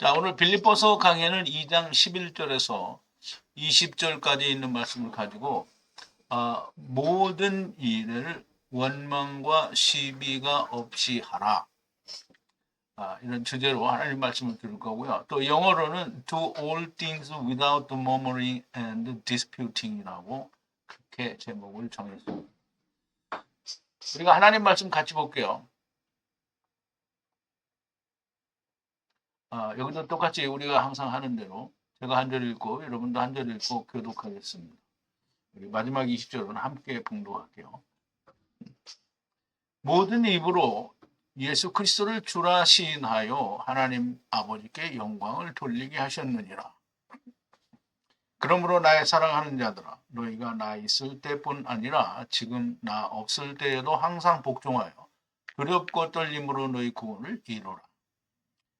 자, 오늘 빌립보서 강해는 2장 11절에서 20절까지 있는 말씀을 가지고 모든 일을 원망과 시비가 없이 하라. 이런 주제로 하나님 말씀을 들을 거고요. 또 영어로는 do all things without murmuring and disputing이라고 그렇게 제목을 정했습니다. 우리가 하나님 말씀 같이 볼게요. 여기도 똑같이 우리가 항상 하는 대로 제가 한 절 읽고 여러분도 한 절 읽고 교독하겠습니다. 우리 마지막 20절은 함께 봉독할게요. 모든 입으로 예수 그리스도를 주라 시인하여 하나님 아버지께 영광을 돌리게 하셨느니라. 그러므로 나의 사랑하는 자들아, 너희가 나 있을 때뿐 아니라 지금 나 없을 때에도 항상 복종하여 두렵고 떨림으로 너희 구원을 이루라.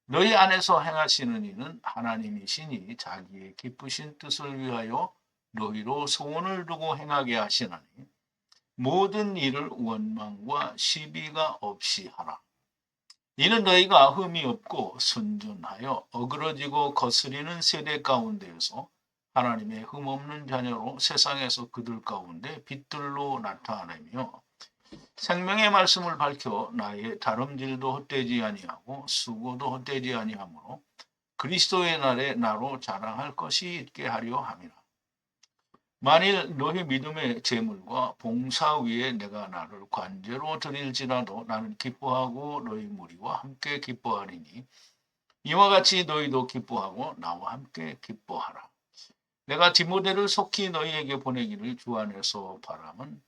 너희 안에서 행하시는 이는 하나님이시니 자기의 기쁘신 뜻을 위하여 너희로 소원을 두고 행하게 하시나니 모든 일을 원망과 시비가 없이 하라. 이는 너희가 흠이 없고 순전하여 어그러지고 거스리는 세대 가운데에서 하나님의 흠없는 자녀로 세상에서 그들 가운데 빛들로 나타내며 생명의 말씀을 밝혀 나의 다름질도 헛되지 아니하고 수고도 헛되지 아니하므로 그리스도의 날에 나로 자랑할 것이 있게 하려 함이라. 만일 너희 믿음의 재물과 봉사 위에 내가 나를 관제로 드릴지라도 나는 기뻐하고 너희 무리와 함께 기뻐하리니 이와 같이 너희도 기뻐하고 나와 함께 기뻐하라. 내가 디모데를 속히 너희에게 보내기를 주 안에서 바람은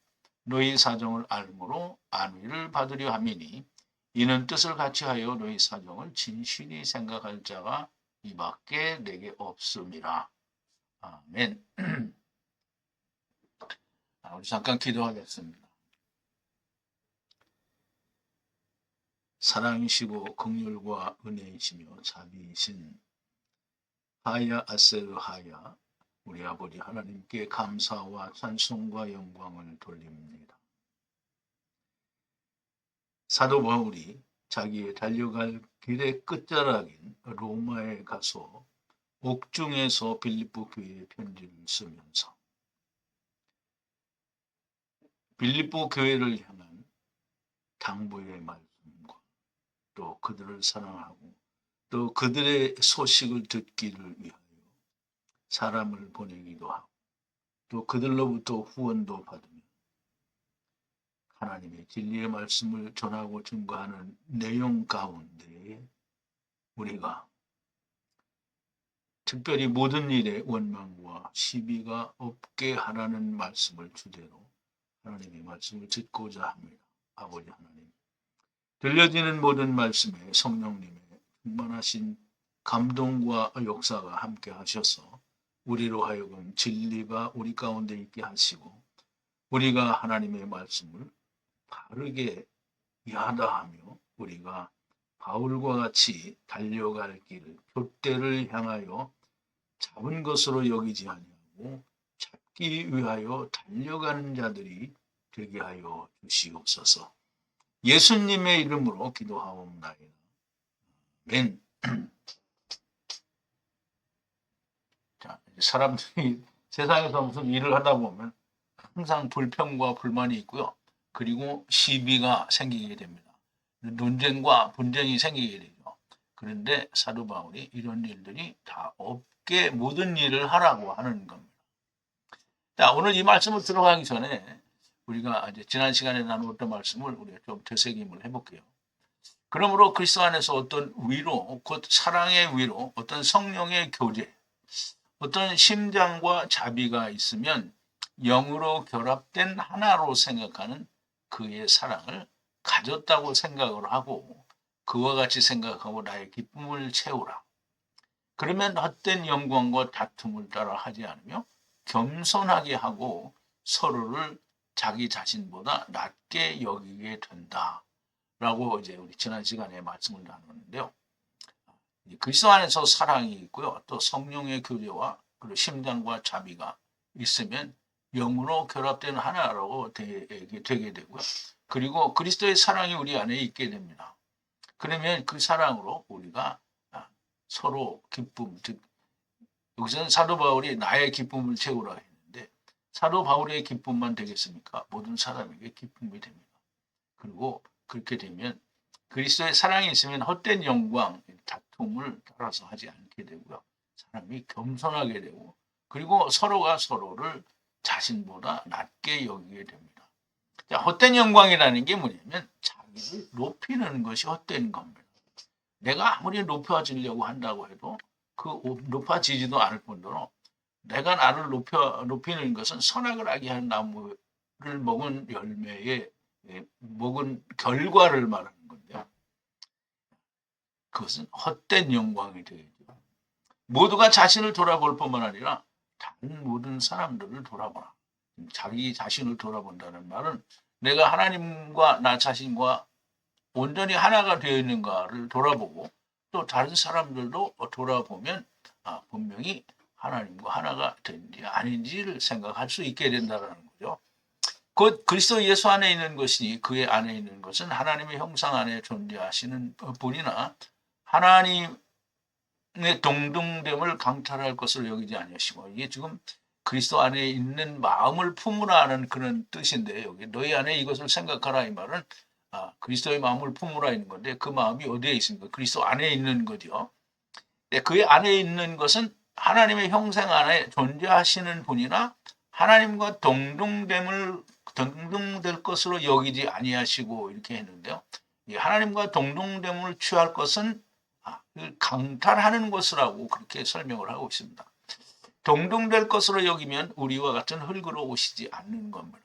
너희 사정을 알므로 안위를 받으려 함이니 이는 뜻을 같이 하여 너희 사정을 진실히 생각할 자가 이밖에 내게 없음이라. 아멘. 우리 잠깐 기도하겠습니다. 사랑이시고 긍휼과 은혜이시며 자비이신 하야 아세르 하야 우리 아버지 하나님께 감사와 찬송과 영광을 돌립니다. 사도 바울이 자기의 달려갈 길의 끝자락인 로마에 가서 옥중에서 빌립보 교회에 편지를 쓰면서 빌립보 교회를 향한 당부의 말씀과 또 그들을 사랑하고 또 그들의 소식을 듣기를 위하여 사람을 보내기도 하고 또 그들로부터 후원도 받으며 하나님의 진리의 말씀을 전하고 증거하는 내용 가운데 우리가 특별히 모든 일에 원망과 시비가 없게 하라는 말씀을 주제로 하나님의 말씀을 듣고자 합니다. 아버지 하나님, 들려지는 모든 말씀에 성령님의 충만하신 감동과 역사가 함께 하셔서 우리로 하여금 진리가 우리 가운데 있게 하시고 우리가 하나님의 말씀을 바르게 야다하며 우리가 바울과 같이 달려갈 길, 둯대를 향하여 잡은 것으로 여기지 아니하고 잡기 위하여 달려가는 자들이 되게 하여 주시옵소서. 예수님의 이름으로 기도하옵나이다. 아멘. 자, 사람들이 세상에서 무슨 일을 하다 보면 항상 불평과 불만이 있고요. 그리고 시비가 생기게 됩니다. 논쟁과 분쟁이 생기게 되죠. 그런데 사도 바울이 이런 일들이 다 없게 모든 일을 하라고 하는 겁니다. 자, 오늘 이 말씀을 들어가기 전에 우리가 이제 지난 시간에 나누었던 말씀을 우리가 좀 되새김을 해볼게요. 그러므로 그리스도 안에서 어떤 위로, 곧 사랑의 위로, 어떤 성령의 교제, 어떤 심장과 자비가 있으면 영으로 결합된 하나로 생각하는 그의 사랑을 가졌다고 생각을 하고 그와 같이 생각하고 나의 기쁨을 채우라. 그러면 헛된 영광과 다툼을 따라 하지 않으며 겸손하게 하고 서로를 자기 자신보다 낮게 여기게 된다라고 이제 우리 지난 시간에 말씀을 나눴는데요. 그리스도 안에서 사랑이 있고요. 또 성령의 교제와 그리고 심장과 자비가 있으면 영으로 결합된 하나라고 되게 되고요. 그리고 그리스도의 사랑이 우리 안에 있게 됩니다. 그러면 그 사랑으로 우리가 서로 기쁨, 즉 여기서는 사도 바울이 나의 기쁨을 채우라 했는데 사도 바울의 기쁨만 되겠습니까? 모든 사람에게 기쁨이 됩니다. 그리고 그렇게 되면 그리스도의 사랑이 있으면 헛된 영광, 다툼을 따라서 하지 않게 되고요. 사람이 겸손하게 되고 그리고 서로가 서로를 자신보다 낮게 여기게 됩니다. 자, 헛된 영광이라는 게 뭐냐면 자기를 높이는 것이 헛된 겁니다. 내가 아무리 높여지려고 한다고 해도 그 높아지지도 않을 뿐더러 내가 나를 높이는 것은 선악을 하게 하는 나무를 먹은 열매에 먹은 결과를 말하는 건데요. 그것은 헛된 영광이 되죠. 모두가 자신을 돌아볼 뿐만 아니라 다른 모든 사람들을 돌아보라. 자기 자신을 돌아본다는 말은 내가 하나님과 나 자신과 온전히 하나가 되어 있는가를 돌아보고 또 다른 사람들도 돌아보면 분명히 하나님과 하나가 된지 아닌지를 생각할 수 있게 된다는 거죠. 곧 그리스도 예수 안에 있는 것이니 그의 안에 있는 것은 하나님의 형상 안에 존재하시는 분이나 하나님의 동등됨을 강탈할 것으로 여기지 아니하시고, 이게 지금 그리스도 안에 있는 마음을 품으라는 그런 뜻인데, 여기 너희 안에 이것을 생각하라 이 말은 그리스도의 마음을 품으라 있는 건데 그 마음이 어디에 있습니까? 그리스도 안에 있는 거죠. 그의 안에 있는 것은 하나님의 형상 안에 존재하시는 분이나 하나님과 동등될 것으로 여기지 아니하시고 이렇게 했는데요. 하나님과 동등됨을 취할 것은 강탈하는 것이라고 그렇게 설명을 하고 있습니다. 동등될 것으로 여기면 우리와 같은 흙으로 오시지 않는 겁니다.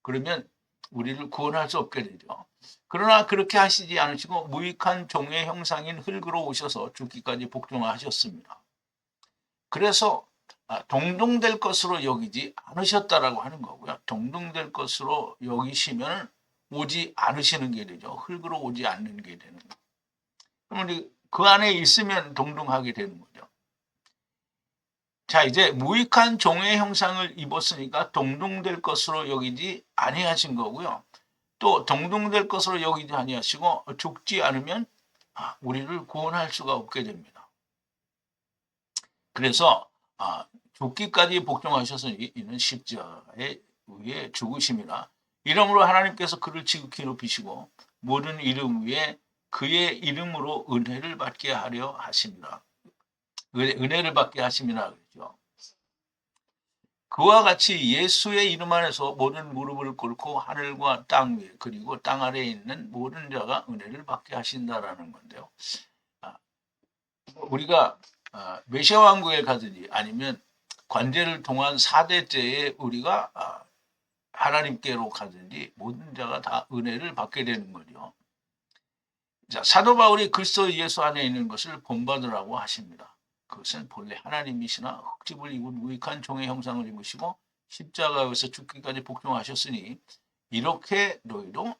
그러면 우리를 구원할 수 없게 되죠. 그러나 그렇게 하시지 않으시고 무익한 종의 형상인 흙으로 오셔서 죽기까지 복종하셨습니다. 그래서 동등될 것으로 여기지 않으셨다라고 하는 거고요. 동등될 것으로 여기시면 오지 않으시는 게 되죠. 흙으로 오지 않는 게 되는 거예요. 그러면 그 안에 있으면 동등하게 되는 거죠. 자, 이제 무익한 종의 형상을 입었으니까 동등될 것으로 여기지 아니하신 거고요. 또 동등될 것으로 여기지 아니하시고 죽지 않으면 우리를 구원할 수가 없게 됩니다. 그래서 죽기까지 복종하셨으니 이는 십자가에 의해 죽으심이라. 이러므로 하나님께서 그를 지극히 높이시고 모든 이름 위에 그의 이름으로 은혜를 받게 하려 하십니다. 은혜를 받게 하심이라 그러죠. 그와 같이 예수의 이름 안에서 모든 무릎을 꿇고 하늘과 땅 위에 그리고 땅 아래에 있는 모든 자가 은혜를 받게 하신다라는 건데요. 우리가 메시아 왕국에 가든지 아니면 관제를 통한 4대째에 우리가 하나님께로 가든지 모든 자가 다 은혜를 받게 되는 거죠. 자, 사도 바울이 그리스도 예수 안에 있는 것을 본받으라고 하십니다. 그것은 본래 하나님이시나 흙집을 입은 무익한 종의 형상을 입으시고 십자가에서 죽기까지 복종하셨으니 이렇게 너희도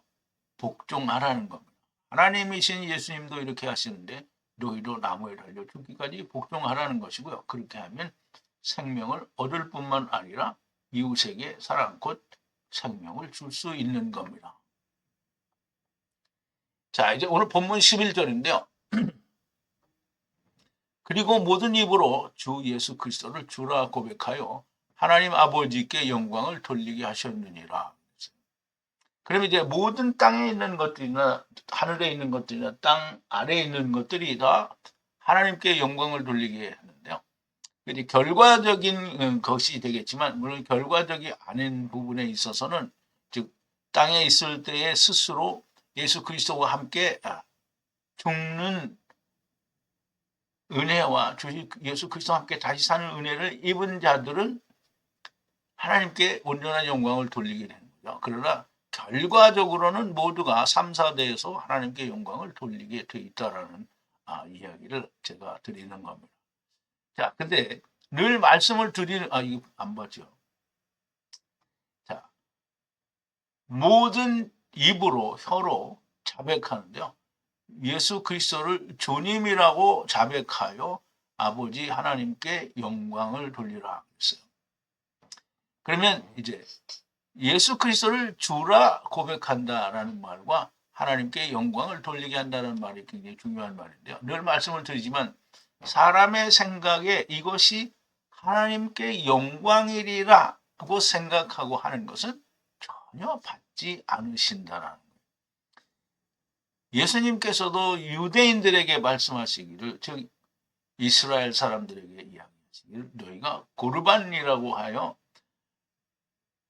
복종하라는 겁니다. 하나님이신 예수님도 이렇게 하시는데 너희도 나무에 달려 죽기까지 복종하라는 것이고요. 그렇게 하면 생명을 얻을 뿐만 아니라 이웃에게 사랑 곧 생명을 줄 수 있는 겁니다. 자, 이제 오늘 본문 11절인데요. 그리고 모든 입으로 주 예수 그리스도를 주라 고백하여 하나님 아버지께 영광을 돌리게 하셨느니라. 그러면 이제 모든 땅에 있는 것들이나 하늘에 있는 것들이나 땅 아래에 있는 것들이 다 하나님께 영광을 돌리게 하는데요. 이제 결과적인 것이 되겠지만 물론 결과적이 아닌 부분에 있어서는 즉 땅에 있을 때에 스스로 예수 그리스도와 함께 죽는 은혜와 주 예수 그리스도와 함께 다시 사는 은혜를 입은 자들은 하나님께 온전한 영광을 돌리게 되는 거죠. 그러나 결과적으로는 모두가 3, 4대에서 하나님께 영광을 돌리게 돼 있다라는 이야기를 제가 드리는 겁니다. 자, 근데 늘 말씀을 드리는 이거 안 봤죠. 자, 모든 입으로 혀로 자백하는데요. 예수 그리스도를 주님이라고 자백하여 아버지 하나님께 영광을 돌리라 했어요. 그러면 이제 예수 그리스도를 주라 고백한다라는 말과 하나님께 영광을 돌리게 한다는 말이 굉장히 중요한 말인데요. 늘 말씀을 드리지만 사람의 생각에 이것이 하나님께 영광이리라고 생각하고 하는 것은 전혀 받지 않으신다라는 거예요. 예수님께서도 유대인들에게 말씀하시기를, 즉 이스라엘 사람들에게 이야기하시기를, 너희가 고르반이라고 하여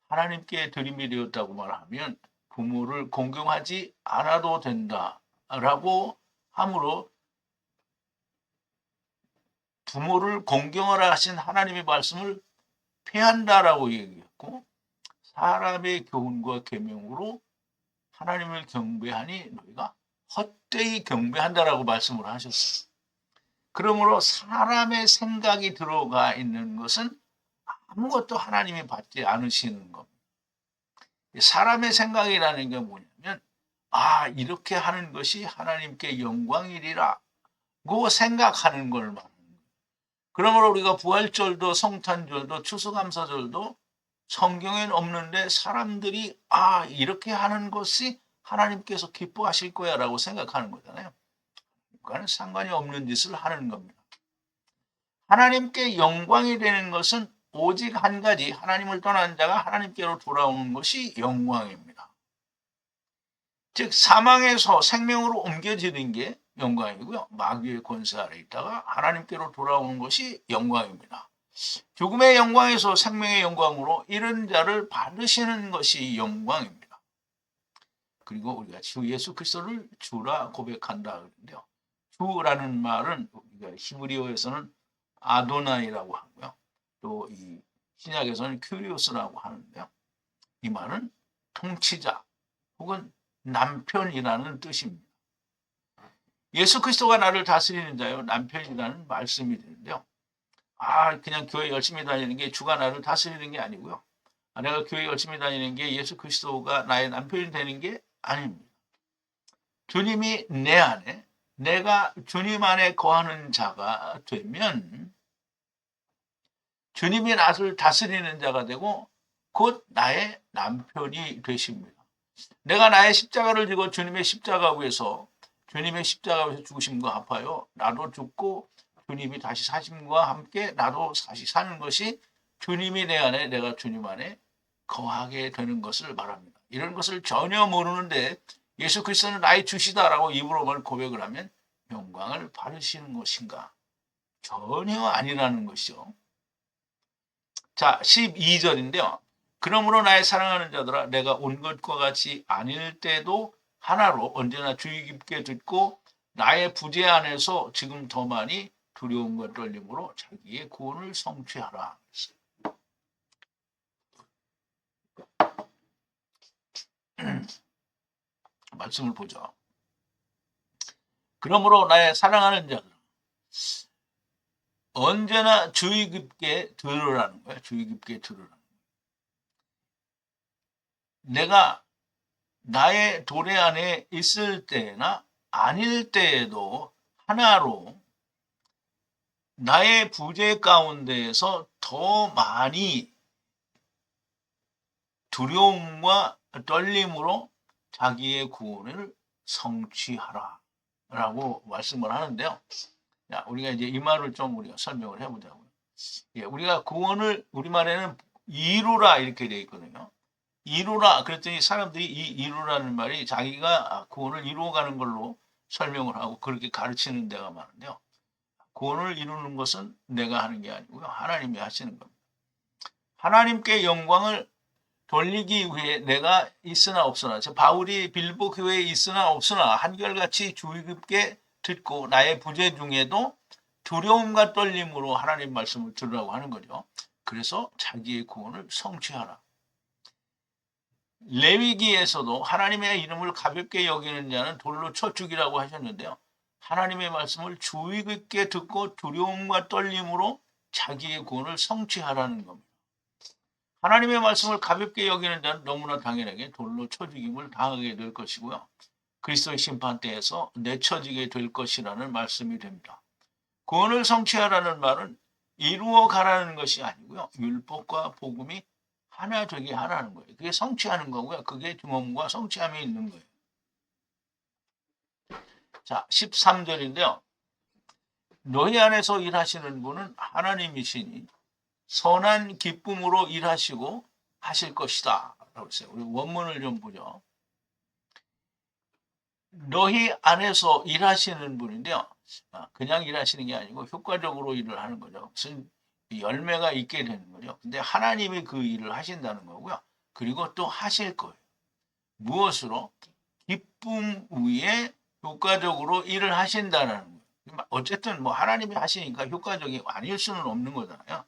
하나님께 드림이 되었다고 말하면 부모를 공경하지 않아도 된다라고 함으로 부모를 공경하라 하신 하나님의 말씀을 폐한다라고 얘기했고, 사람의 교훈과 계명으로 하나님을 경배하니 너희가 헛되이 경배한다라고 말씀을 하셨어요. 그러므로 사람의 생각이 들어가 있는 것은 아무것도 하나님이 받지 않으시는 겁니다. 사람의 생각이라는 게 뭐냐면, 이렇게 하는 것이 하나님께 영광이리라고 생각하는 걸 말합니다. 그러므로 우리가 부활절도 성탄절도 추수감사절도 성경에는 없는데 사람들이 이렇게 하는 것이 하나님께서 기뻐하실 거야 라고 생각하는 거잖아요. 그거는 상관이 없는 짓을 하는 겁니다. 하나님께 영광이 되는 것은 오직 한 가지, 하나님을 떠난 자가 하나님께로 돌아오는 것이 영광입니다. 즉 사망에서 생명으로 옮겨지는 게 영광이고요. 마귀의 권세 아래 있다가 하나님께로 돌아오는 것이 영광입니다. 죽음의 영광에서 생명의 영광으로 이런 자를 받으시는 것이 영광입니다. 그리고 우리가 주 예수 그리스도를 주라 고백한다 그러는데요. 주라는 말은 우리가 히브리어에서는 아도나이라고 하고요. 또 이 신약에서는 큐리오스라고 하는데요. 이 말은 통치자 혹은 남편이라는 뜻입니다. 예수 그리스도가 나를 다스리는 자요, 남편이라는 말씀이 되는데요. 그냥 교회 열심히 다니는 게 주가 나를 다스리는 게 아니고요. 내가 교회 열심히 다니는 게 예수 그리스도가 나의 남편이 되는 게 아닙니다. 주님이 내 안에, 내가 주님 안에 거하는 자가 되면 주님이 나를 다스리는 자가 되고 곧 나의 남편이 되십니다. 내가 나의 십자가를 지고 주님의 십자가 위에서 죽으심과 합하여 나도 죽고 주님이 다시 사심과 함께 나도 다시 사는 것이 주님이 내 안에 내가 주님 안에 거하게 되는 것을 말합니다. 이런 것을 전혀 모르는데 예수 그리스도는 나의 주시다라고 입으로만 고백을 하면 영광을 받으시는 것인가? 전혀 아니라는 것이죠. 자, 12절인데요. 그러므로 나의 사랑하는 자들아, 내가 온 것과 같이 아닐 때도 하나로 언제나 주의 깊게 듣고 나의 부재 안에서 지금 더 많이 두려움과 떨림으로 자기의 구원을 성취하라. 말씀을 보죠. 그러므로 나의 사랑하는 자들아, 언제나 주의 깊게 들으라는 거야. 주의 깊게 들으라는 거야. 내가 나의 도래 안에 있을 때나 아닐 때에도 하나로 나의 부재 가운데에서 더 많이 두려움과 떨림으로 자기의 구원을 성취하라 라고 말씀을 하는데요. 우리가 이제 이 말을 좀 우리가 설명을 해보자고요. 우리가 구원을 우리말에는 이루라 이렇게 되어 있거든요. 이루라 그랬더니 사람들이 이 이루라는 말이 자기가 구원을 이루어가는 걸로 설명을 하고 그렇게 가르치는 데가 많은데요. 구원을 이루는 것은 내가 하는 게 아니고요. 하나님이 하시는 겁니다. 하나님께 영광을 돌리기 위해 내가 있으나 없으나, 바울이 빌보 교회에 있으나 없으나 한결같이 주의 깊게 듣고 나의 부재 중에도 두려움과 떨림으로 하나님 말씀을 들으라고 하는 거죠. 그래서 자기의 구원을 성취하라. 레위기에서도 하나님의 이름을 가볍게 여기는 자는 돌로 쳐 죽이라고 하셨는데요. 하나님의 말씀을 주의 깊게 듣고 두려움과 떨림으로 자기의 구원을 성취하라는 겁니다. 하나님의 말씀을 가볍게 여기는 자는 너무나 당연하게 돌로 쳐 죽임을 당하게 될 것이고요. 그리스도의 심판대에서 내쳐지게 될 것이라는 말씀이 됩니다. 구원을 성취하라는 말은 이루어 가라는 것이 아니고요. 율법과 복음이 하나 되게 하라는 거예요. 그게 성취하는 거고요. 그게 증언과 성취함이 있는 거예요. 자, 13절인데요. 너희 안에서 일하시는 분은 하나님이시니 선한 기쁨으로 일하시고 하실 것이다. 라고 했어요. 우리 원문을 좀 보죠. 너희 안에서 일하시는 분인데요. 그냥 일하시는 게 아니고 효과적으로 일을 하는 거죠. 무슨 열매가 있게 되는 거죠. 근데 하나님이 그 일을 하신다는 거고요. 그리고 또 하실 거예요. 무엇으로? 기쁨 위에 효과적으로 일을 하신다는 거예요. 어쨌든 뭐 하나님이 하시니까 효과적이 아닐 수는 없는 거잖아요.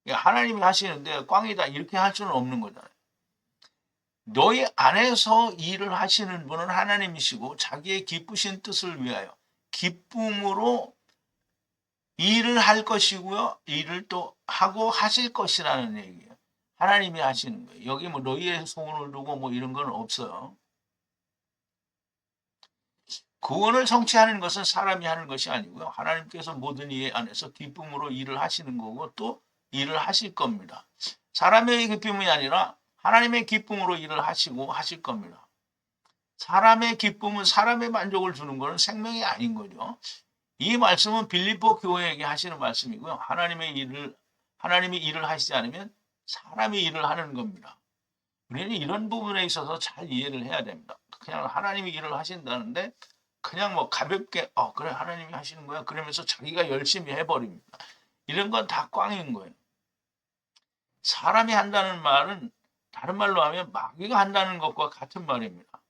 하나님이 하시는데 꽝이다 이렇게 할 수는 없는 거잖아요. 너희 안에서 일을 하시는 분은 하나님이시고 자기의 기쁘신 뜻을 위하여 기쁨으로 일을 할 것이고요. 일을 또 하고 하실 것이라는 얘기예요. 하나님이 하시는 거예요. 여기 뭐 너희의 소원을 두고 뭐 이런 건 없어요. 구원을 성취하는 것은 사람이 하는 것이 아니고요. 하나님께서 모든 일 안에서 기쁨으로 일을 하시는 거고 또 일을 하실 겁니다. 사람의 기쁨이 아니라 하나님의 기쁨으로 일을 하시고 하실 겁니다. 사람의 기쁨은 사람의 만족을 주는 것은 생명이 아닌 거죠. 이 말씀은 빌립보 교회에게 하시는 말씀이고요. 하나님이 일을 하시지 않으면 사람이 일을 하는 겁니다. 우리는 이런 부분에 있어서 잘 이해를 해야 됩니다. 그냥 하나님이 일을 하신다는데 그냥 뭐 가볍게 그래 하나님이 하시는 거야 그러면서 자기가 열심히 해버립니다. 이런 건 다 꽝인 거예요. 사람이 한다는 말은 다른 말로 하면 마귀가 한다는 것과 같은 말입니다.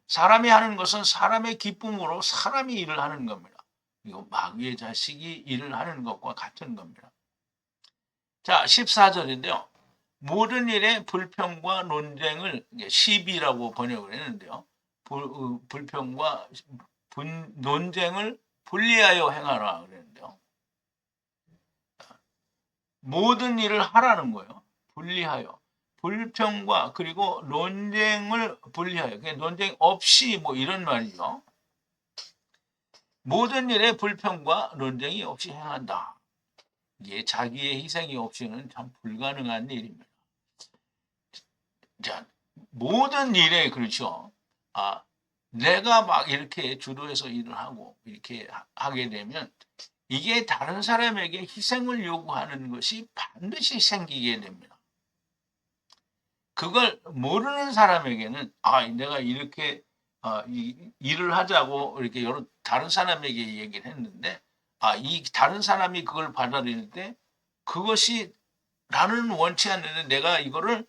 사람이 하는 것은 사람의 기쁨으로 사람이 일을 하는 겁니다. 이거 마귀의 자식이 일을 하는 것과 같은 겁니다. 자, 14절인데요. 모든 일에 불평과 논쟁을 시비라고 번역을 했는데요. 불평과 논쟁을 분리하여 행하라 그랬는데요. 모든 일을 하라는 거예요. 분리하여. 불평과 그리고 논쟁을 분리하여. 논쟁 없이 뭐 이런 말이죠. 모든 일에 불평과 논쟁이 없이 행한다. 이게 자기의 희생이 없이는 참 불가능한 일입니다. 자, 모든 일에 그렇죠. 내가 막 이렇게 주도해서 일을 하고 이렇게 하게 되면 이게 다른 사람에게 희생을 요구하는 것이 반드시 생기게 됩니다. 그걸 모르는 사람에게는 내가 이렇게 일을 하자고 이렇게 여러 다른 사람에게 얘기를 했는데 이 다른 사람이 그걸 받아들일 때 그것이 나는 원치 않는데 내가 이거를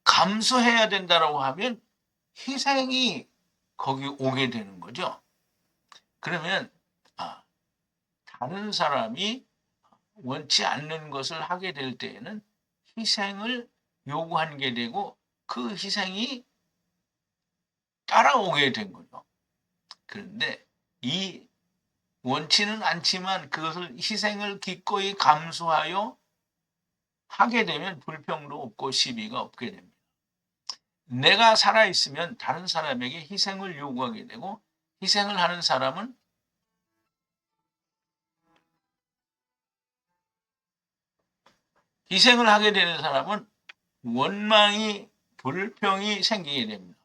감수해야 된다라고 하면 희생이 거기 오게 되는 거죠. 그러면 다른 사람이 원치 않는 것을 하게 될 때에는 희생을 요구하게 되고 그 희생이 따라오게 된 거죠. 그런데 이 원치는 않지만 그것을 희생을 기꺼이 감수하여 하게 되면 불평도 없고 시비가 없게 됩니다. 내가 살아있으면 다른 사람에게 희생을 요구하게 되고 희생을 하는 사람은 희생을 하게 되는 사람은 원망이 불평이 생기게 됩니다.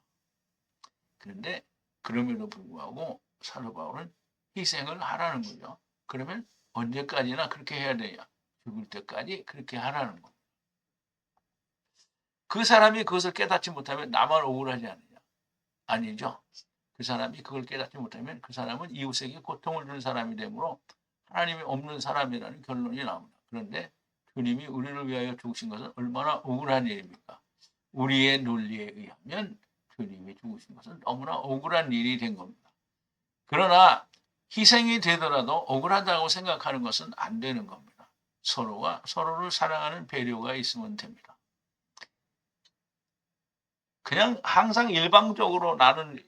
그런데 그럼에도 불구하고 사도 바울은 희생을 하라는 거죠. 그러면 언제까지나 그렇게 해야 되냐? 죽을 때까지 그렇게 하라는 겁니다. 그 사람이 그것을 깨닫지 못하면 나만 억울하지 않느냐? 아니죠. 그 사람이 그걸 깨닫지 못하면 그 사람은 이웃에게 고통을 주는 사람이 되므로 하나님이 없는 사람이라는 결론이 나옵니다. 그런데 주님이 우리를 위하여 죽으신 것은 얼마나 억울한 일입니까? 우리의 논리에 의하면 주님이 죽으신 것은 너무나 억울한 일이 된 겁니다. 그러나 희생이 되더라도 억울하다고 생각하는 것은 안 되는 겁니다. 서로가 서로를 사랑하는 배려가 있으면 됩니다. 그냥 항상 일방적으로 나는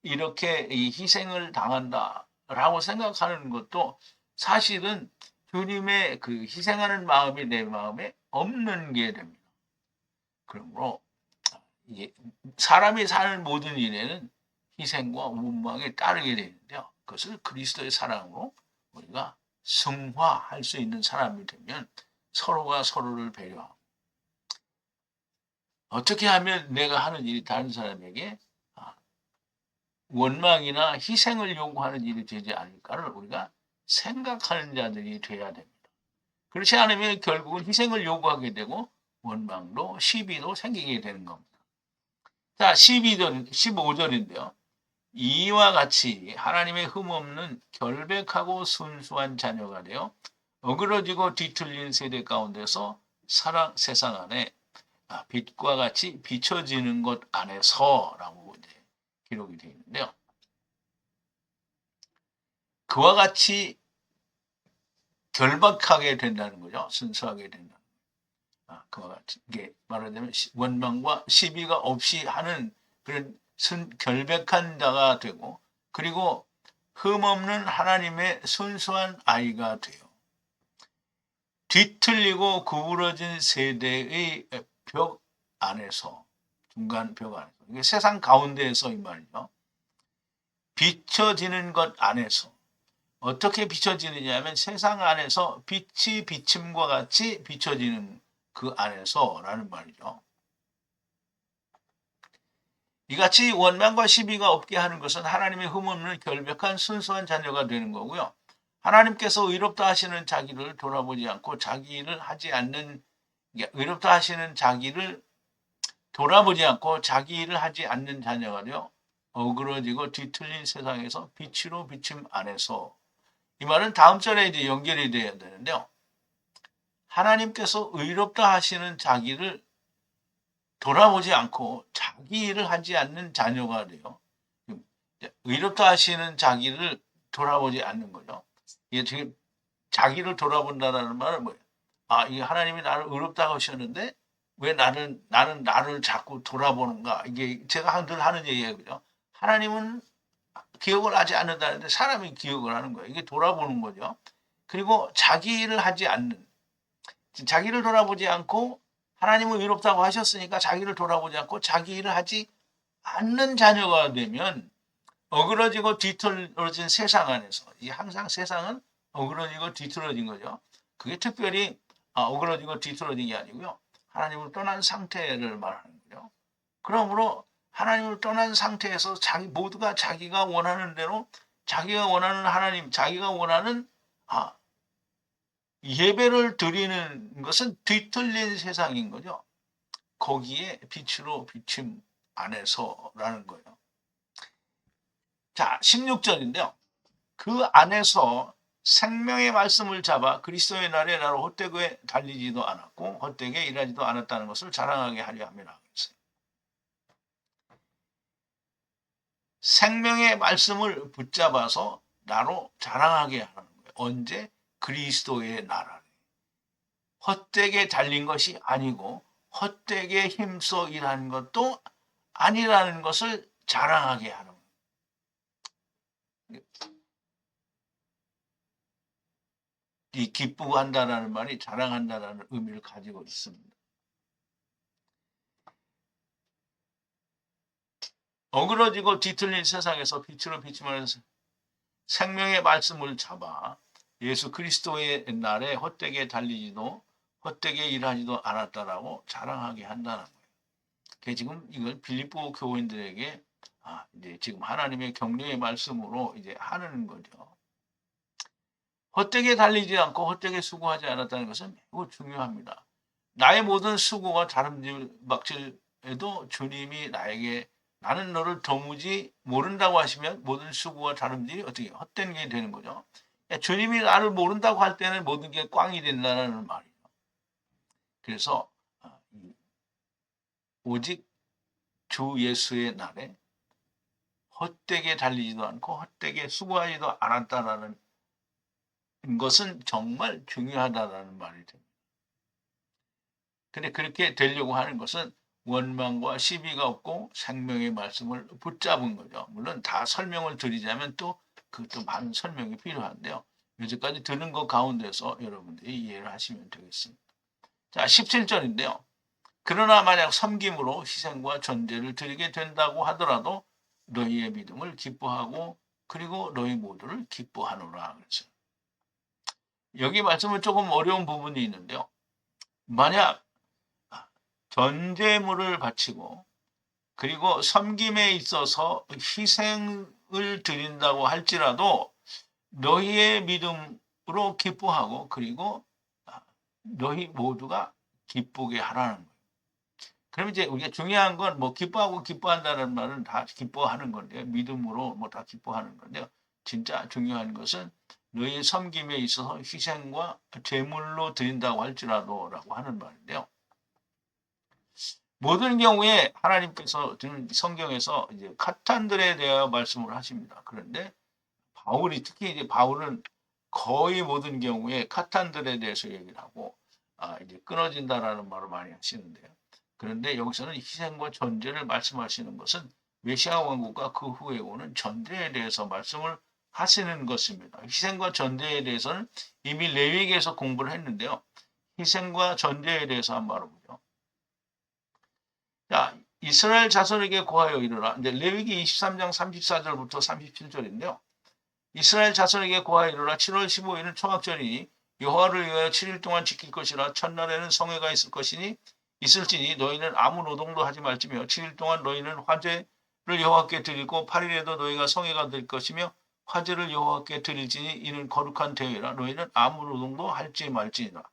이렇게 희생을 당한다라고 생각하는 것도 사실은 주님의 그 희생하는 마음이 내 마음에 없는 게 됩니다. 그러므로 사람이 사는 모든 일에는 희생과 원망이 따르게 되는데요. 그것을 그리스도의 사랑으로 우리가 승화할 수 있는 사람이 되면 서로가 서로를 배려하고 어떻게 하면 내가 하는 일이 다른 사람에게 원망이나 희생을 요구하는 일이 되지 않을까를 우리가 생각하는 자들이 돼야 됩니다. 그렇지 않으면 결국은 희생을 요구하게 되고 원망도 시비도 생기게 되는 겁니다. 자, 15절인데요. 이와 같이 하나님의 흠없는 결백하고 순수한 자녀가 되어 어그러지고 뒤틀린 세대 가운데서 세상 안에 빛과 같이 비춰지는 것 안에서라고 이제 기록이 되어 있는데요. 그와 같이 결박하게 된다는 거죠. 순수하게 된다. 그와 같이 이게 말하자면 원망과 시비가 없이 하는 그런 결백한 자가 되고 그리고 흠없는 하나님의 순수한 아이가 돼요. 뒤틀리고 구부러진 세대의 벽 안에서 중간 벽 안에서 이게 세상 가운데에서 이 말이죠. 비춰지는 것 안에서 어떻게 비춰지느냐 하면 세상 안에서 빛이 비침과 같이 비춰지는 그 안에서라는 말이죠. 이같이 원망과 시비가 없게 하는 것은 하나님의 흠없는 결백한 순수한 자녀가 되는 거고요. 하나님께서 의롭다 하시는 자기를 돌아보지 않고 자기 일을 하지 않는 의롭다 하시는 자기를 돌아보지 않고 자기 일을 하지 않는 자녀가 되어 어그러지고 뒤틀린 세상에서 빛으로 비침 안에서 이 말은 다음 절에 이제 연결이 돼야 되는데요. 하나님께서 의롭다 하시는 자기를 돌아보지 않고 자기 일을 하지 않는 자녀가 돼요. 의롭다 하시는 자기를 돌아보지 않는 거죠. 이게 지금 자기를 돌아본다는 말은 뭐예요? 이 하나님이 나를 의롭다고 하셨는데 왜 나는 나를 자꾸 돌아보는가? 이게 제가 늘 하는 얘기예요. 그죠? 하나님은 기억을 하지 않는다는데 사람이 기억을 하는 거예요. 이게 돌아보는 거죠. 그리고 자기 일을 하지 않는, 자기를 돌아보지 않고 하나님은 의롭다고 하셨으니까 자기를 돌아보지 않고 자기 일을 하지 않는 자녀가 되면 어그러지고 뒤틀어진 세상 안에서, 항상 세상은 어그러지고 뒤틀어진 거죠. 그게 특별히 어그러지고 뒤틀어진 게 아니고요. 하나님을 떠난 상태를 말하는 거죠. 그러므로 하나님을 떠난 상태에서 모두가 자기가 원하는 대로 자기가 원하는 하나님, 자기가 원하는 예배를 드리는 것은 뒤틀린 세상인 거죠. 거기에 빛으로 비침 안에서라는 거예요. 자, 16절인데요. 그 안에서 생명의 말씀을 잡아 그리스도의 날에 나로 헛되게 달리지도 않았고 헛되게 일하지도 않았다는 것을 자랑하게 하려 함이라. 생명의 말씀을 붙잡아서 나로 자랑하게 하는 거예요. 언제? 그리스도의 나라를. 헛되게 달린 것이 아니고 헛되게 힘써 일하는 것도 아니라는 것을 자랑하게 하는 거예요. 이 기쁘한다라는 말이 자랑한다라는 의미를 가지고 있습니다. 어그러지고 뒤틀린 세상에서 빛으로 비추면서 생명의 말씀을 잡아 예수 그리스도의 날에 헛되게 달리지도 헛되게 일하지도 않았다라고 자랑하게 한다는 거예요. 지금 이걸 빌립보 교인들에게 이제 지금 하나님의 격려의 말씀으로 이제 하는 거죠. 헛되게 달리지 않고 헛되게 수고하지 않았다는 것은 매우 중요합니다. 나의 모든 수고가 다름질박질해도 주님이 나에게 나는 너를 도무지 모른다고 하시면 모든 수고와 다름질이 어떻게 헛된 게 되는 거죠. 주님이 나를 모른다고 할 때는 모든 게 꽝이 된다는 말이에요. 그래서 오직 주 예수의 날에 헛되게 달리지도 않고 헛되게 수고하지도 않았다라는 것은 정말 중요하다라는 말이 됩니다. 근데 그렇게 되려고 하는 것은 원망과 시비가 없고 생명의 말씀을 붙잡은 거죠. 물론 다 설명을 드리자면 또 그것도 많은 설명이 필요한데요. 여기까지 드는 것 가운데서 여러분들이 이해를 하시면 되겠습니다. 자, 17절인데요. 그러나 만약 섬김으로 희생과 전제를 드리게 된다고 하더라도 너희의 믿음을 기뻐하고 그리고 너희 모두를 기뻐하노라. 그랬어요. 여기 말씀은 조금 어려운 부분이 있는데요. 만약 전제물을 바치고 그리고 섬김에 있어서 희생을 드린다고 할지라도 너희의 믿음으로 기뻐하고 그리고 너희 모두가 기쁘게 하라는 거예요. 그럼 이제 우리가 중요한 건 뭐 기뻐하고 기뻐한다는 말은 다 기뻐하는 건데요. 믿음으로 뭐 다 기뻐하는 건데요. 진짜 중요한 것은 너희 섬김에 있어서 희생과 제물로 드린다고 할지라도라고 하는 말인데요. 모든 경우에 하나님께서 성경에서 이제 카탄들에 대하여 말씀을 하십니다. 그런데 바울이 특히 이제 바울은 거의 모든 경우에 카탄들에 대해서 얘기를 하고 이제 끊어진다라는 말을 많이 하시는데요. 그런데 여기서는 희생과 전제를 말씀하시는 것은 메시아 왕국과 그 후에 오는 전제에 대해서 말씀을 하시는 것입니다. 희생과 전제에 대해서는 이미 레위기에서 공부를 했는데요. 희생과 전제에 대해서 한번 알아보죠. 자, 이스라엘 자손에게 고하여 이르라. 이제 레위기 23장 34절부터 37절인데요. 이스라엘 자손에게 고하여 이르라. 7월 15일은 초막절이니 여호와를 위하여 7일 동안 지킬 것이라. 첫날에는 성회가 있을 것이니 있을지니 너희는 아무 노동도 하지 말지며 7일 동안 너희는 화제를 여호와께 드리고 8일에도 너희가 성회가 될 것이며 화제를 여호와께 드릴지니 이는 거룩한 대회라. 너희는 아무 노동도 하지 말지니라.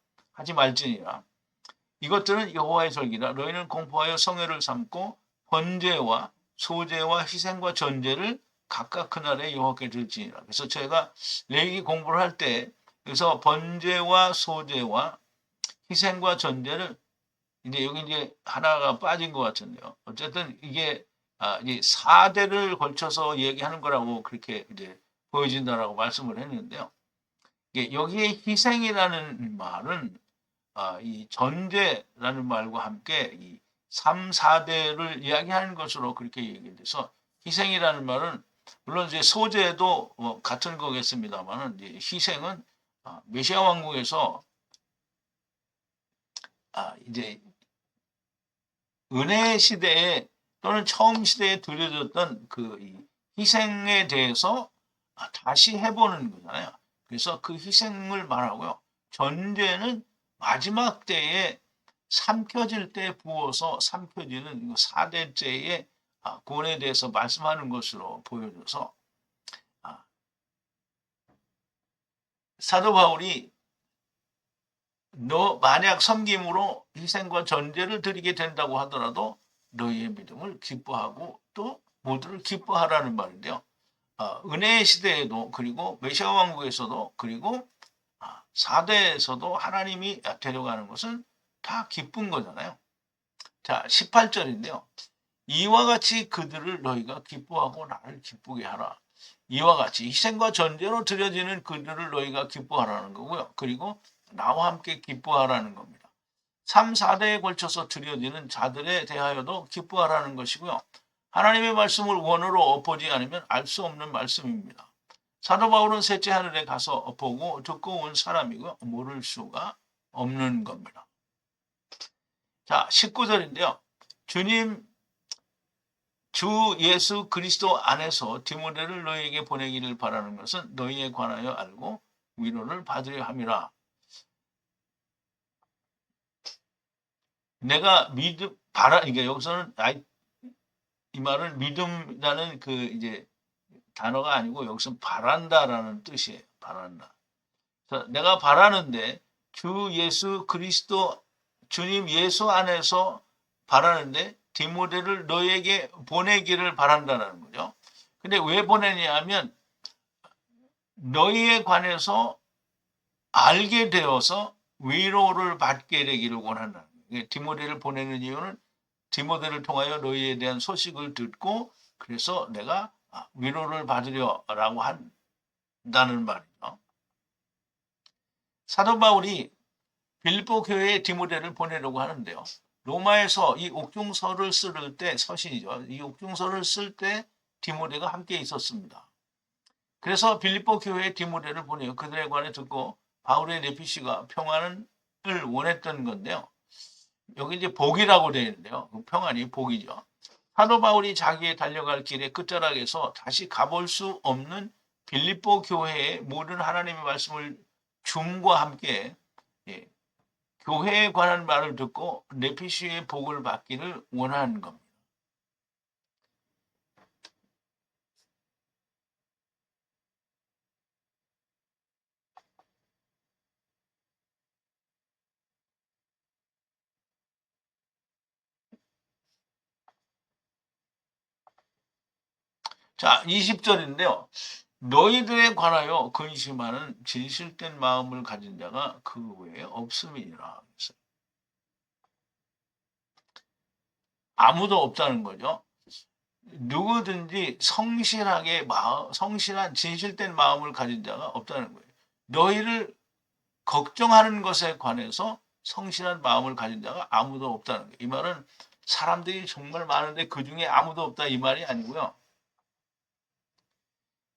이것들은 여호와의 절기라. 너희는 공포하여 성회를 삼고 번제와 소제와 희생과 전제를 각각 그날에 여호와께 드릴지니라. 그래서 제가 레위기 공부를 할 때 그래서 번제와 소제와 희생과 전제를 이제 여기 이제 하나가 빠진 것 같은데요. 어쨌든 이게 이제 4대를 걸쳐서 얘기하는 거라고 그렇게 이제 보여진다라고 말씀을 했는데요. 여기에 희생이라는 말은 이 전제라는 말과 함께 이 3, 4대를 이야기하는 것으로 그렇게 얘기돼서 희생이라는 말은 물론 이제 소제도 뭐 같은 거겠습니다만은 희생은 메시아 왕국에서 이제 은혜 시대에 또는 처음 시대에 드려졌던 그 희생에 대해서 다시 해보는 거잖아요. 그래서 그 희생을 말하고요. 전제는 마지막 때에 삼켜질 때 부어서 삼켜지는 4대째의 구원에 대해서 말씀하는 것으로 보여져서 사도 바울이 너 만약 섬김으로 희생과 전제를 드리게 된다고 하더라도 너희의 믿음을 기뻐하고 또 모두를 기뻐하라는 말인데요. 은혜의 시대에도 그리고 메시아 왕국에서도 그리고 4대에서도 하나님이 데려가는 것은 다 기쁜 거잖아요. 자, 18절인데요. 이와 같이 그들을 너희가 기뻐하고 나를 기쁘게 하라. 이와 같이 희생과 전제로 드려지는 그들을 너희가 기뻐하라는 거고요. 그리고 나와 함께 기뻐하라는 겁니다. 3, 4대에 걸쳐서 드려지는 자들에 대하여도 기뻐하라는 것이고요. 하나님의 말씀을 원어로 엎어지 않으면 알 수 없는 말씀입니다. 사도 바울은 셋째 하늘에 가서 보고 듣고 온 사람이고요. 모를 수가 없는 겁니다. 자, 19절인데요. 주 예수 그리스도 안에서 디모데를 너희에게 보내기를 바라는 것은 너희에 관하여 알고 위로를 받으려 함이라. 내가 이게 여기서는 이 말은 믿음이라는 그 이제 단어가 아니고 여기서 바란다라는 뜻이에요. 바란다. 내가 바라는데 주 예수 그리스도 주님 예수 안에서 바라는데 디모데를 너에게 보내기를 바란다는 거죠. 근데 왜 보내냐 하면 너희에 관해서 알게 되어서 위로를 받게 되기를 원한다는 거예요. 디모데를 보내는 이유는 디모데를 통하여 너희에 대한 소식을 듣고 그래서 내가 위로를 받으려라고 한다는 말이죠. 사도 바울이 빌립보 교회에 디모데를 보내려고 하는데요. 로마에서 이 옥중서를 쓸 때 서신이죠. 이 옥중서를 쓸 때 디모데가 함께 있었습니다. 그래서 빌립보 교회에 디모데를 보내요. 그들에 관해 듣고 바울의 네피시가 평안을 원했던 건데요. 여기 이제 복이라고 되어 있는데요. 평안이 복이죠. 사도 바울이 자기의 달려갈 길의 끝자락에서 다시 가볼 수 없는 빌립보 교회의 모든 하나님의 말씀을 줌과 함께 교회에 관한 말을 듣고 네피시의 복을 받기를 원하는 겁니다. 자, 20절인데요. 너희들에 관하여 근심하는 진실된 마음을 가진 자가 그 외에 없음이니라. 아무도 없다는 거죠. 누구든지 성실한 진실된 마음을 가진 자가 없다는 거예요. 너희를 걱정하는 것에 관해서 성실한 마음을 가진 자가 아무도 없다는 거예요. 이 말은 사람들이 정말 많은데 그 중에 아무도 없다 이 말이 아니고요.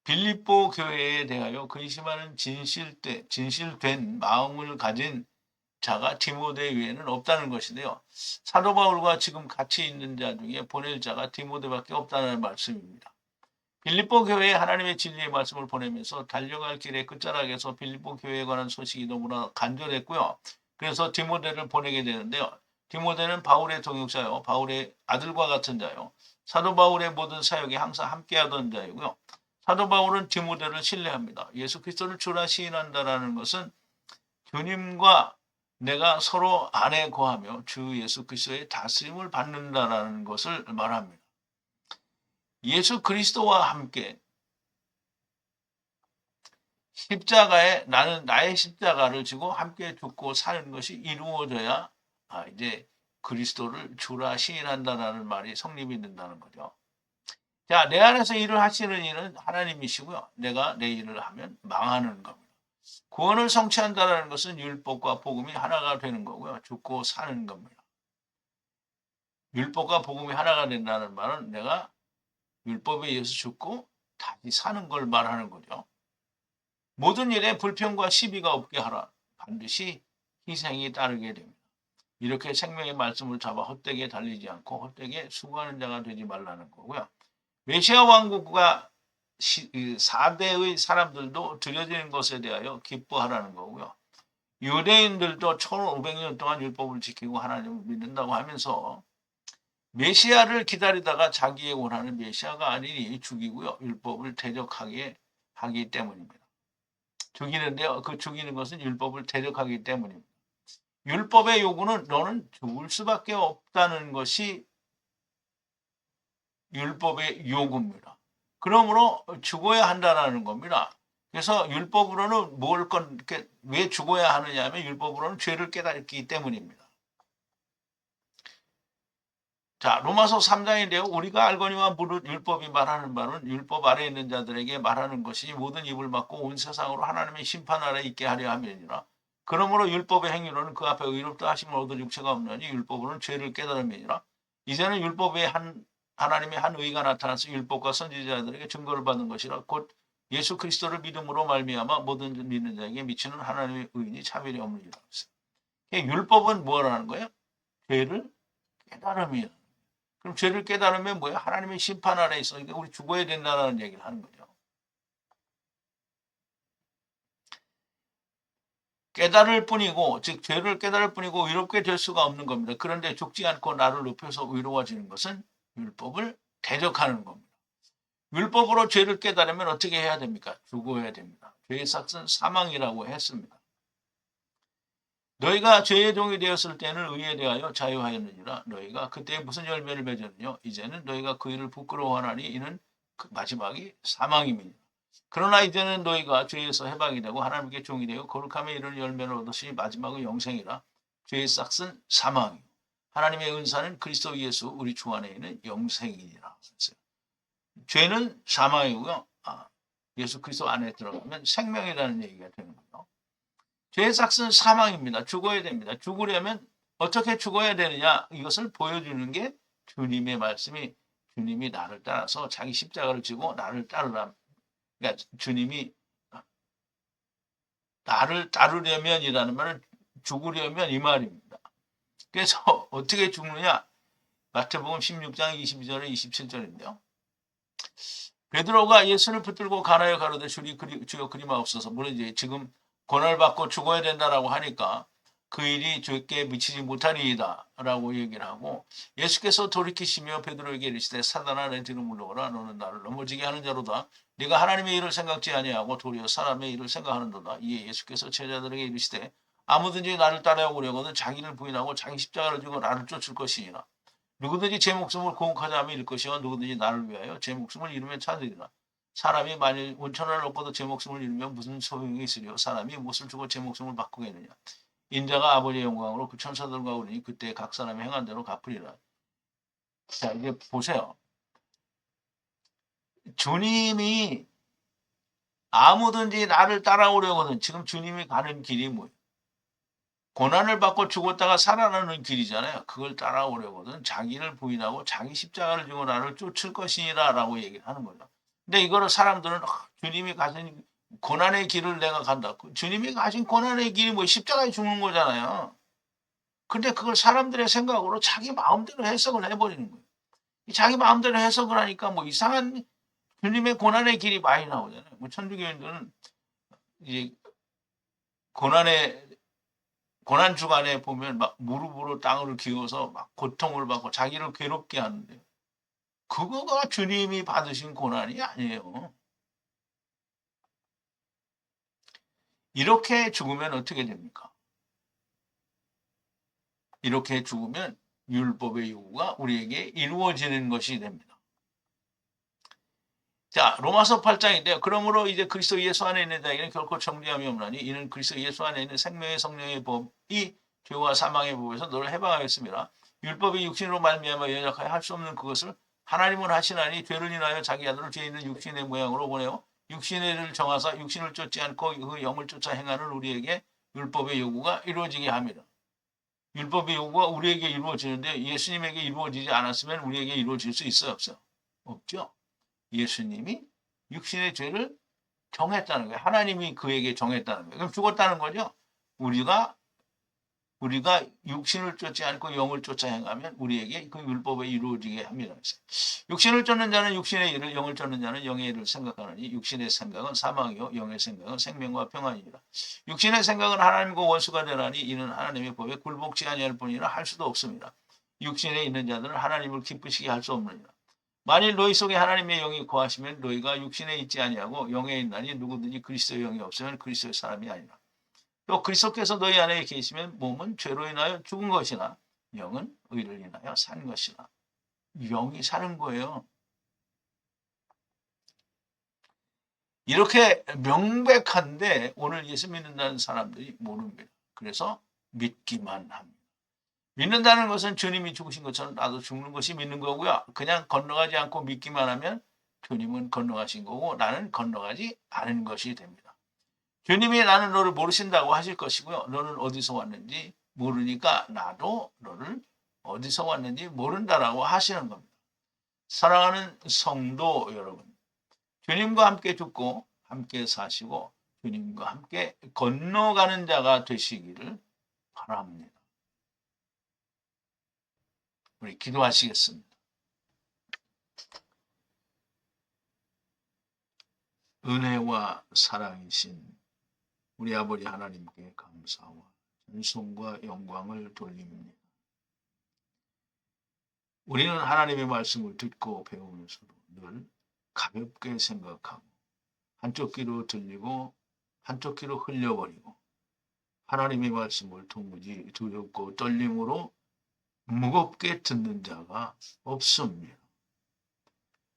빌립보 교회에 대하여 근심하는 진실된 마음을 가진 자가 디모데 외에는 없다는 것인데요. 사도 바울과 지금 같이 있는 자 중에 보낼 자가 디모데밖에 없다는 말씀입니다. 빌립보 교회에 하나님의 진리의 말씀을 보내면서 달려갈 길의 끝자락에서 빌립보 교회에 관한 소식이 너무나 간절했고요. 그래서 디모데를 보내게 되는데요. 디모데는 바울의 동역자요. 바울의 아들과 같은 자요. 사도 바울의 모든 사역에 항상 함께하던 자이고요. 사도 바울은 디모데를 신뢰합니다. 예수 그리스도를 주라 시인한다라는 것은 주님과 내가 서로 안에 거하며 주 예수 그리스도의 다스림을 받는다라는 것을 말합니다. 예수 그리스도와 함께 십자가에 나는 나의 십자가를 지고 함께 죽고 사는 것이 이루어져야 이제 그리스도를 주라 시인한다라는 말이 성립이 된다는 거죠. 자, 내 안에서 일을 하시는 이는 하나님이시고요. 내가 내 일을 하면 망하는 겁니다. 구원을 성취한다는 것은 율법과 복음이 하나가 되는 거고요. 죽고 사는 겁니다. 율법과 복음이 하나가 된다는 말은 내가 율법에 의해서 죽고 다시 사는 걸 말하는 거죠. 모든 일에 불평과 시비가 없게 하라. 반드시 희생이 따르게 됩니다. 이렇게 생명의 말씀을 잡아 헛되게 달리지 않고 헛되게 수고하는 자가 되지 말라는 거고요. 메시아 왕국과 4대의 사람들도 드려지는 것에 대하여 기뻐하라는 거고요. 유대인들도 1500년 동안 율법을 지키고 하나님을 믿는다고 하면서 메시아를 기다리다가 자기의 원하는 메시아가 아니니 죽이고요. 율법을 대적하게 하기 때문입니다. 죽이는데요. 그 죽이는 것은 율법을 대적하기 때문입니다. 율법의 요구는 너는 죽을 수밖에 없다는 것이 율법의 요구입니다. 그러므로 죽어야 한다는 겁니다. 그래서 율법으로는 왜 죽어야 하느냐 하면 율법으로는 죄를 깨닫기 때문입니다. 자, 로마서 3장인데요. 우리가 알거니와 무릇 율법이 말하는 바는 율법 아래에 있는 자들에게 말하는 것이 모든 입을 막고 온 세상으로 하나님의 심판 아래 있게 하려 함이니라. 그러므로 율법의 행위로는 그 앞에 의롭다 하심을 얻을 육체가 없나니 율법으로는 죄를 깨달음이니라. 이제는 율법의 하나님의 한 의가 나타나서 율법과 선지자들에게 증거를 받는 것이라. 곧 예수 그리스도를 믿음으로 말미암아 모든 믿는 자에게 미치는 하나님의 의인이 차별이 없느니라. 율법은 뭐라는 거예요? 죄를 깨달음이에요. 그럼 죄를 깨달으면 뭐예요? 하나님의 심판 아래 있으니까 우리 죽어야 된다는 얘기를 하는 거죠. 깨달을 뿐이고, 즉 죄를 깨달을 뿐이고 의롭게 될 수가 없는 겁니다. 그런데 죽지 않고 나를 높여서 의로워지는 것은 율법을 대적하는 겁니다. 율법으로 죄를 깨달으면 어떻게 해야 됩니까? 죽어야 됩니다. 죄의 삭은 사망이라고 했습니다. 너희가 죄의 종이 되었을 때는 의에 대하여 자유하였느니라. 너희가 그때 무슨 열매를 맺었느냐? 이제는 너희가 그 일을 부끄러워하나니 이는 그 마지막이 사망임이니라. 그러나 이제는 너희가 죄에서 해방이 되고 하나님께 종이 되어 거룩함에 이르는 열매를 얻으시니 마지막은 영생이라. 죄의 싹은 사망이요 하나님의 은사는 그리스도 예수 우리 주 안에 있는 영생이니라. 죄는 사망이고요. 예수 그리스도 안에 들어가면 생명이라는 얘기가 되는 거죠. 죄의 삭은 사망입니다. 죽어야 됩니다. 죽으려면 어떻게 죽어야 되느냐? 이것을 보여주는 게 주님의 말씀이 주님이 나를 따라서 자기 십자가를 지고 나를 따르라. 그러니까 주님이 나를 따르려면이라는 말은 죽으려면 이 말입니다. 그래서 어떻게 죽느냐? 마태복음 16장 22절에 27절인데요. 베드로가 예수를 붙들고 가나요 가로되 주여 그리 마옵소서. 물론 이제 지금 고난을 받고 죽어야 된다라고 하니까 그 일이 주께 미치지 못하리이다 라고 얘기를 하고 예수께서 돌이키시며 베드로에게 이르시되 사단아 내 뒤로 물러가라. 너는 나를 넘어지게 하는 자로다. 네가 하나님의 일을 생각지 아니하고 도리어 사람의 일을 생각하는도다. 이에 예수께서 제자들에게 이르시되 아무든지 나를 따라오려거든 자기를 부인하고 자기 십자가를 지고 나를 쫓을 것이니라. 누구든지 제 목숨을 공격하자 하면 잃을 것이요 누구든지 나를 위하여 제 목숨을 잃으면 찾으리라. 사람이 만일 온천을 얻고도 제 목숨을 잃으면 무슨 소용이 있으리요. 사람이 무엇을 주고 제 목숨을 바꾸겠느냐. 인자가 아버지의 영광으로 그 천사들과 오르니 그때 각 사람이 행한 대로 갚으리라. 자, 이제 보세요. 주님이 아무든지 나를 따라오려거든. 지금 주님이 가는 길이 뭐예요? 고난을 받고 죽었다가 살아나는 길이잖아요. 그걸 따라오려거든. 자기를 부인하고 자기 십자가를 지고 나를 쫓을 것이니라 라고 얘기를 하는 거죠. 근데 이거를 사람들은 주님이 가신 고난의 길을 내가 간다. 주님이 가신 고난의 길이 뭐 십자가에 죽는 거잖아요. 근데 그걸 사람들의 생각으로 자기 마음대로 해석을 해버리는 거예요. 자기 마음대로 해석을 하니까 뭐 이상한 주님의 고난의 길이 많이 나오잖아요. 뭐 천주교인들은 이제 고난 주간에 보면 막 무릎으로 땅을 기어서 막 고통을 받고 자기를 괴롭게 하는데 그거가 주님이 받으신 고난이 아니에요. 이렇게 죽으면 어떻게 됩니까? 이렇게 죽으면 율법의 요구가 우리에게 이루어지는 것이 됩니다. 자, 로마서 8장인데요. 그러므로 이제 그리스도 예수 안에 있는 자에게는 결코 정죄함이 없나니 이는 그리스도 예수 안에 있는 생명의 성령의 법이 죄와 사망의 법에서 너를 해방하였습니다. 율법이 육신으로 말미암아 연약하여 할 수 없는 그것을 하나님은 하시나니 죄를 인하여 자기 아들을 죄 있는 육신의 모양으로 보내어 육신의 일을 정하사 육신을 쫓지 않고 그 영을 쫓아 행하는 우리에게 율법의 요구가 이루어지게 합니다. 율법의 요구가 우리에게 이루어지는데 예수님에게 이루어지지 않았으면 우리에게 이루어질 수 있어요? 없어요? 없죠. 예수님이 육신의 죄를 정했다는 거예요. 하나님이 그에게 정했다는 거예요. 그럼 죽었다는 거죠. 우리가 육신을 쫓지 않고 영을 쫓아 행하면 우리에게 그 율법에 이루어지게 합니다. 육신을 쫓는 자는 육신의 일을, 영을 쫓는 자는 영의 일을 생각하느니 육신의 생각은 사망이요 영의 생각은 생명과 평안이니라. 육신의 생각은 하나님과 원수가 되나니 이는 하나님의 법에 굴복지 아니할 뿐이라 할 수도 없습니다. 육신에 있는 자들은 하나님을 기쁘시게 할 수 없느니라. 만일 너희 속에 하나님의 영이 거하시면 너희가 육신에 있지 아니하고 영에 있나니 누구든지 그리스도의 영이 없으면 그리스도의 사람이 아니라. 또 그리스도께서 너희 안에 계시면 몸은 죄로 인하여 죽은 것이나 영은 의를 인하여 산 것이나. 영이 사는 거예요. 이렇게 명백한데 오늘 예수 믿는다는 사람들이 모릅니다. 그래서 믿기만 합니다. 믿는다는 것은 주님이 죽으신 것처럼 나도 죽는 것이 믿는 거고요. 그냥 건너가지 않고 믿기만 하면 주님은 건너가신 거고 나는 건너가지 않은 것이 됩니다. 주님이 나는 너를 모르신다고 하실 것이고요. 너는 어디서 왔는지 모르니까 나도 너를 어디서 왔는지 모른다라고 하시는 겁니다. 사랑하는 성도 여러분, 주님과 함께 죽고 함께 사시고 주님과 함께 건너가는 자가 되시기를 바랍니다. 우리 기도하시겠습니다. 은혜와 사랑이신 우리 아버지 하나님께 감사와 찬송과 영광을 돌립니다. 우리는 하나님의 말씀을 듣고 배우면서도 늘 가볍게 생각하고 한쪽 귀로 들리고 한쪽 귀로 흘려버리고 하나님의 말씀을 도무지 두렵고 떨림으로 무겁게 듣는 자가 없습니다.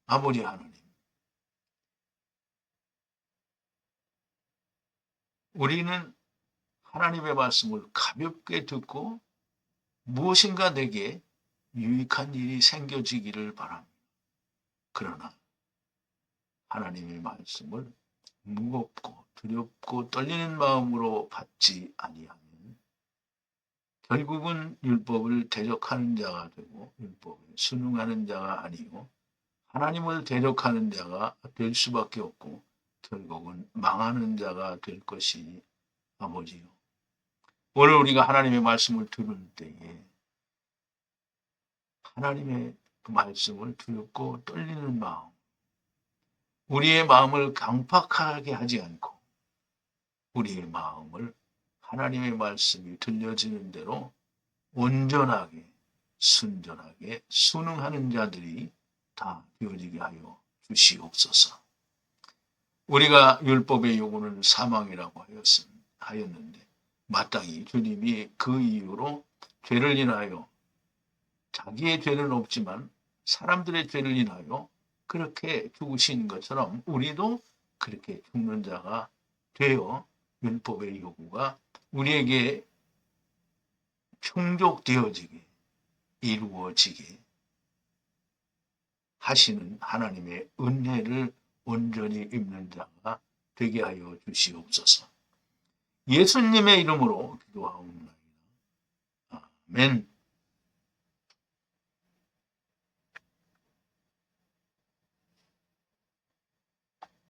아버지 하나님, 우리는 하나님의 말씀을 가볍게 듣고 무엇인가 내게 유익한 일이 생겨지기를 바랍니다. 그러나 하나님의 말씀을 무겁고 두렵고 떨리는 마음으로 받지 아니하면 결국은 율법을 대적하는 자가 되고 율법에 순응하는 자가 아니고 하나님을 대적하는 자가 될 수밖에 없고 결국은 망하는 자가 될 것이 아버지요. 오늘 우리가 하나님의 말씀을 들을 때에 하나님의 그 말씀을 두렵고 떨리는 마음, 우리의 마음을 강팍하게 하지 않고 우리의 마음을 하나님의 말씀이 들려지는 대로 온전하게 순전하게 순응하는 자들이 다 되어지게 하여 주시옵소서. 우리가 율법의 요구는 사망이라고 하였는데 마땅히 주님이 그 이유로 죄를 인하여 자기의 죄는 없지만 사람들의 죄를 인하여 그렇게 죽으신 것처럼 우리도 그렇게 죽는 자가 되어 율법의 요구가 우리에게 충족되어지게 이루어지게 하시는 하나님의 은혜를 온전히 입는 자가 되게 하여 주시옵소서. 예수님의 이름으로 기도하옵나이다. 아멘.